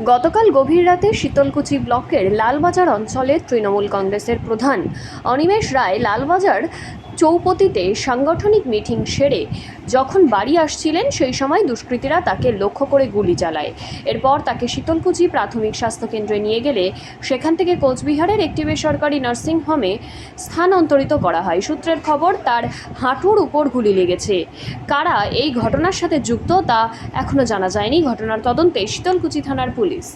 গতকাল গভীর রাতে শীতলকুচি ব্লকের লালবাজার অঞ্চলে তৃণমূল কংগ্রেসের প্রধান অনিমেষ রায় লালবাজার চৌপতিতে সাংগঠনিক মিটিং সেরে যখন বাড়ি আসছিলেন সেই সময় দুষ্কৃতীরা তাকে লক্ষ্য করে গুলি চালায়। এরপর তাকে শীতলকুচি প্রাথমিক স্বাস্থ্যকেন্দ্রে নিয়ে গেলে সেখান থেকে কোচবিহারের একটি বেসরকারি নার্সিংহোমে স্থানান্তরিত করা হয়। সূত্রের খবর, তার হাঁটুর উপর গুলি লেগেছে। কারা এই ঘটনার সাথে যুক্ত তা এখনো জানা যায়নি। ঘটনার তদন্তে শীতলকুচি থানার পুলিশ।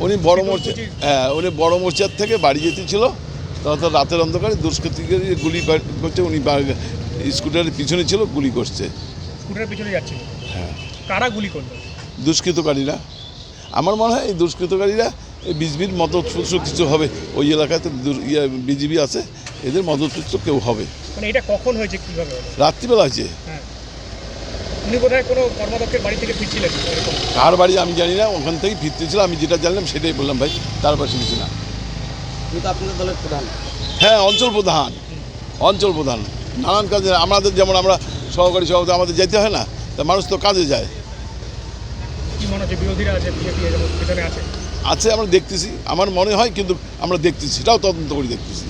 উনি বড় মোর্চার থেকে বাড়ি যেতেছিল, তখন রাতের অন্ধকারে দুষ্কৃতীকারী গুলি করছে। উনি স্কুটারের পিছনে ছিল, গুলি করছে। স্কুটারের পিছনে যাচ্ছিল? হ্যাঁ। কারা গুলি করলো? দুষ্কৃতকারীরা। আমার মনে হয় এই দুষ্কৃতকারীরা এই বিজেপির মদতপুষ্ট কিছু হবে। ওই এলাকায় তো বিজেপি আছে, এদের মদতপুষ্ট কেউ হবে। মানে এটা কখন হয়েছে, কীভাবে হলো? রাত্রিবেলা হয়েছে। হ্যাঁ, উনি বোধহয় কোনো কর্মদক্ষের বাড়ি থেকে ফিরছিলেন। কার বাড়ি আমি জানি না, ওখান থেকেই ফিরতেছিল। আমি যেটা জানলাম সেটাই বললাম ভাই, তার পাশে কিছু না। কিন্তু আপনাদের দলের প্রধান? হ্যাঁ, অঞ্চল প্রধান। নানান কাজে আমাদের, যেমন আমরা সহকারী সভাপতি, আমাদের যেতে হয় না, তা মানুষ তো কাজে যায়। কি মনে হচ্ছে বিরোধীরা আছে, বিজেপি পেছনে আছে? আমরা দেখতেছি, আমার মনে হয়, কিন্তু আমরা দেখতেছি, সেটাও তদন্ত করে দেখতেছি।